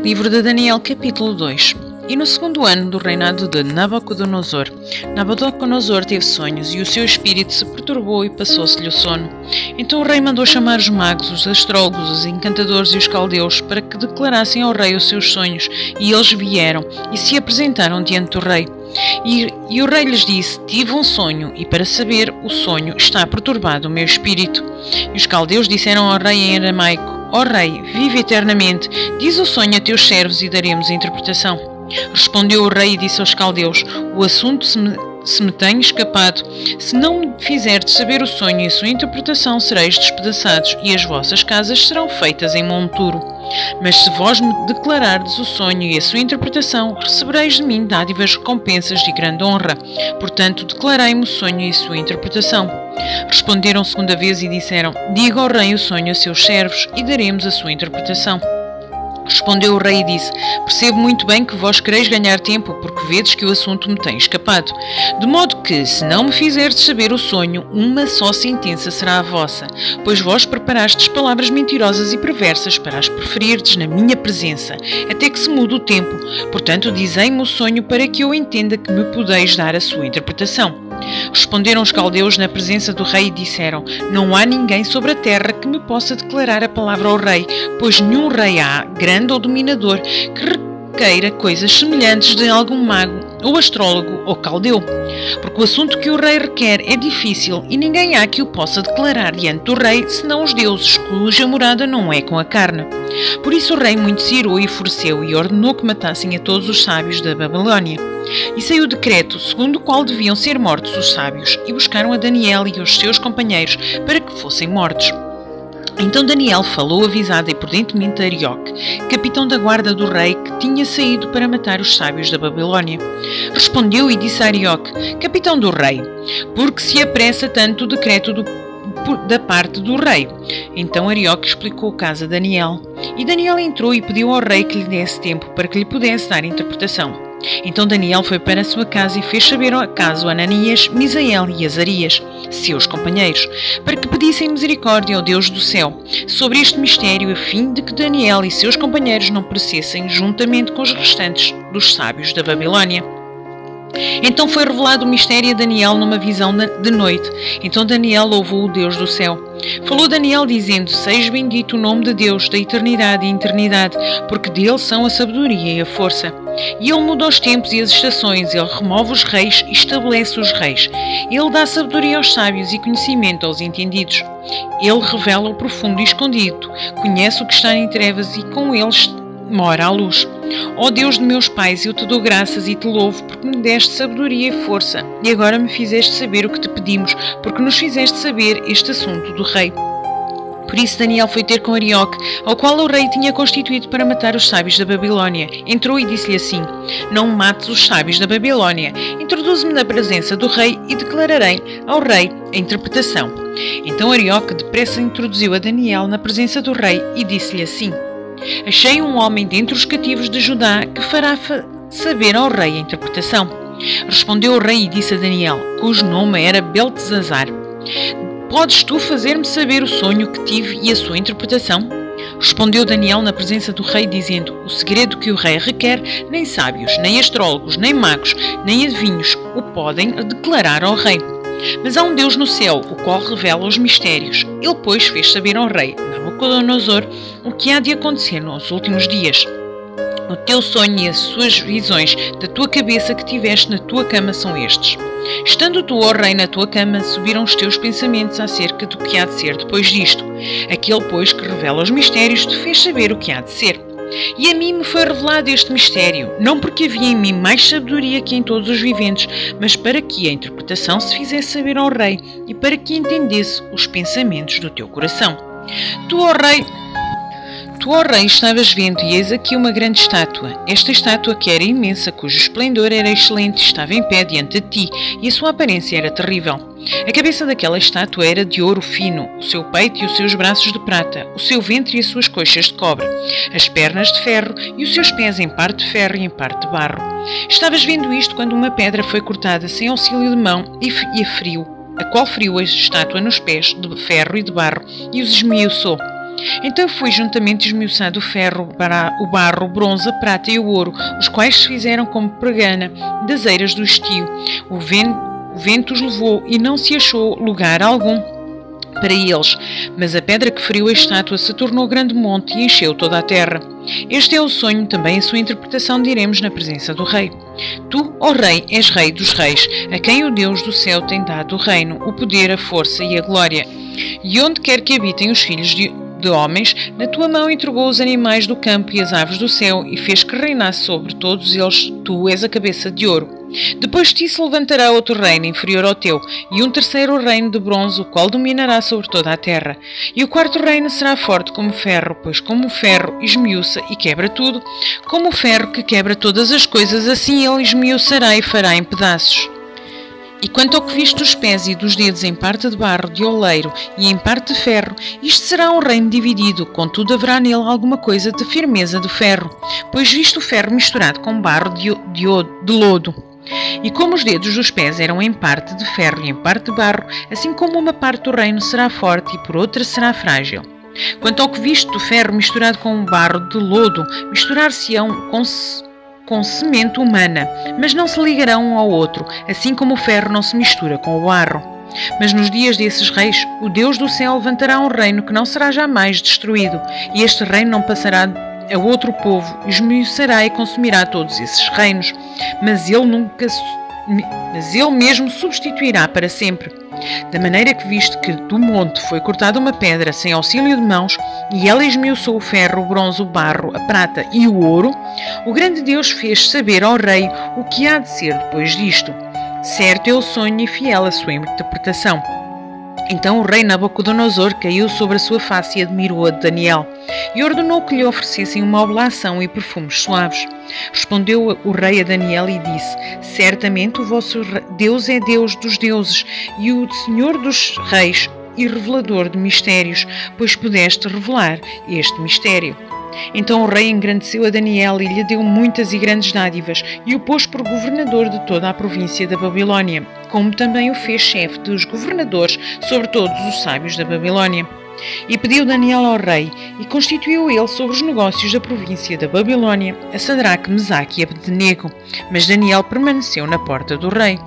Livro de Daniel, capítulo 2. E no segundo ano do reinado de Nabucodonosor, Nabucodonosor teve sonhos, e o seu espírito se perturbou e passou-se-lhe o sono. Então o rei mandou chamar os magos, os astrólogos, os encantadores e os caldeus, para que declarassem ao rei os seus sonhos, e eles vieram, e se apresentaram diante do rei. E o rei lhes disse: tive um sonho, e para saber o sonho está perturbado o meu espírito. E os caldeus disseram ao rei em aramaico: ó rei, vive eternamente, diz o sonho a teus servos e daremos a interpretação. Respondeu o rei e disse aos caldeus: o assunto se me tem escapado. Se não me fizerdes saber o sonho e a sua interpretação, sereis despedaçados, e as vossas casas serão feitas em monturo. Mas se vós me declarardes o sonho e a sua interpretação, recebereis de mim dádivas, recompensas de grande honra. Portanto, declarei-me o sonho e a sua interpretação. Responderam segunda vez e disseram: diga ao rei o sonho a seus servos, e daremos a sua interpretação. Respondeu o rei e disse: percebo muito bem que vós quereis ganhar tempo, porque vedes que o assunto me tem escapado. De modo que, se não me fizerdes saber o sonho, uma só sentença será a vossa, pois vós preparastes palavras mentirosas e perversas para as preferirdes na minha presença, até que se mude o tempo. Portanto, dizei-me o sonho para que eu entenda que me podeis dar a sua interpretação. Responderam os caldeus na presença do rei e disseram: não há ninguém sobre a terra que me possa declarar a palavra ao rei, pois nenhum rei há, grande ou dominador, que requeira coisas semelhantes de algum mago, ou astrólogo, ou caldeu. Porque o assunto que o rei requer é difícil, e ninguém há que o possa declarar diante do rei, senão os deuses, cuja morada não é com a carne. Por isso o rei muito se irou e enfureceu, e ordenou que matassem a todos os sábios da Babilónia. E saiu o decreto, segundo o qual deviam ser mortos os sábios, e buscaram a Daniel e aos seus companheiros para que fossem mortos. Então Daniel falou avisado e prudentemente a Arioque, capitão da guarda do rei, que tinha saído para matar os sábios da Babilónia. Respondeu e disse a Arioque: capitão do rei, porque se apressa tanto o decreto da parte do rei? Então Arioque explicou o caso a Daniel. E Daniel entrou e pediu ao rei que lhe desse tempo para que lhe pudesse dar interpretação. Então Daniel foi para a sua casa e fez saber ao caso a Ananias, Misael e Azarias, seus companheiros, para que pedissem misericórdia ao Deus do céu sobre este mistério, a fim de que Daniel e seus companheiros não perecessem juntamente com os restantes dos sábios da Babilónia. Então foi revelado o mistério a Daniel numa visão de noite. Então Daniel louvou o Deus do céu. Falou Daniel dizendo: seja bendito o nome de Deus da eternidade e eternidade, porque dele são a sabedoria e a força. E ele muda os tempos e as estações, ele remove os reis e estabelece os reis. Ele dá sabedoria aos sábios e conhecimento aos entendidos. Ele revela o profundo e escondido, conhece o que está em trevas e com eles mora a luz. Ó Deus de meus pais, eu te dou graças e te louvo, porque me deste sabedoria e força, e agora me fizeste saber o que te pedimos, porque nos fizeste saber este assunto do rei. Por isso Daniel foi ter com Arioque, ao qual o rei tinha constituído para matar os sábios da Babilónia. Entrou e disse-lhe assim: não mates os sábios da Babilónia, introduze-me na presença do rei e declararei ao rei a interpretação. Então Arioque depressa introduziu a Daniel na presença do rei e disse-lhe assim: achei um homem dentre os cativos de Judá que fará saber ao rei a interpretação. Respondeu o rei e disse a Daniel, cujo nome era Beltesazar: podes tu fazer-me saber o sonho que tive e a sua interpretação? Respondeu Daniel na presença do rei, dizendo: o segredo que o rei requer, nem sábios, nem astrólogos, nem magos, nem adivinhos o podem declarar ao rei. Mas há um Deus no céu, o qual revela os mistérios. Ele, pois, fez saber ao rei Nabucodonosor o que há de acontecer nos últimos dias. O teu sonho e as suas visões da tua cabeça que tiveste na tua cama são estes. Estando tu, ó rei, na tua cama, subiram os teus pensamentos acerca do que há de ser depois disto. Aquele, pois, que revela os mistérios te fez saber o que há de ser. E a mim me foi revelado este mistério, não porque havia em mim mais sabedoria que em todos os viventes, mas para que a interpretação se fizesse saber ao rei e para que entendesse os pensamentos do teu coração. Tu, ó rei, estavas vendo, e eis aqui uma grande estátua. Esta estátua, que era imensa, cujo esplendor era excelente, estava em pé diante de ti, e a sua aparência era terrível. A cabeça daquela estátua era de ouro fino, o seu peito e os seus braços de prata, o seu ventre e as suas coxas de cobre, as pernas de ferro e os seus pés em parte de ferro e em parte de barro. Estavas vendo isto quando uma pedra foi cortada sem auxílio de mão a qual feriu a estátua nos pés de ferro e de barro e os esmiuçou. Então foi juntamente esmiuçado o ferro, o barro, o bronze, a prata e o ouro, os quais se fizeram como pregana das eiras do estio. O vento os levou e não se achou lugar algum para eles, mas a pedra que feriu a estátua se tornou grande monte e encheu toda a terra. Este é o sonho, também a sua interpretação diremos na presença do rei. Tu, ó rei, és rei dos reis, a quem o Deus do céu tem dado o reino, o poder, a força e a glória. E onde quer que habitem os filhos de homens, na tua mão entregou os animais do campo e as aves do céu, e fez que reinasse sobre todos eles. Tu és a cabeça de ouro. Depois de ti se levantará outro reino inferior ao teu, e um terceiro reino de bronze, o qual dominará sobre toda a terra. E o quarto reino será forte como ferro, pois como o ferro esmiuça e quebra tudo, como o ferro que quebra todas as coisas, assim ele esmiuçará e fará em pedaços. E quanto ao que viste dos pés e dos dedos em parte de barro de oleiro e em parte de ferro, isto será um reino dividido, contudo haverá nele alguma coisa de firmeza do ferro, pois viste o ferro misturado com barro de lodo. E como os dedos dos pés eram em parte de ferro e em parte de barro, assim como uma parte do reino será forte e por outra será frágil. Quanto ao que viste do ferro misturado com barro de lodo, misturar-se-ão com semente humana, mas não se ligarão um ao outro, assim como o ferro não se mistura com o barro. Mas nos dias desses reis, o Deus do céu levantará um reino que não será jamais destruído, e este reino não passará a outro povo, esmiuçará e consumirá todos esses reinos, mas ele mesmo substituirá para sempre. Da maneira que viste que do monte foi cortada uma pedra sem auxílio de mãos, e ela esmiuçou o ferro, o bronze, o barro, a prata e o ouro, o grande Deus fez saber ao rei o que há de ser depois disto. Certo é o sonho e fiel a sua interpretação. Então o rei Nabucodonosor caiu sobre a sua face e admirou a Daniel, e ordenou que lhe oferecessem uma oblação e perfumes suaves. Respondeu o rei a Daniel e disse: Certamente o vosso Deus é Deus dos deuses, e o Senhor dos reis, e revelador de mistérios, pois pudeste revelar este mistério. Então o rei engrandeceu a Daniel e lhe deu muitas e grandes dádivas, e o pôs por governador de toda a província da Babilónia, como também o fez chefe dos governadores sobre todos os sábios da Babilónia. E pediu Daniel ao rei, e constituiu ele sobre os negócios da província da Babilónia a Sadraque, Mesaque e Abednego, mas Daniel permaneceu na porta do rei.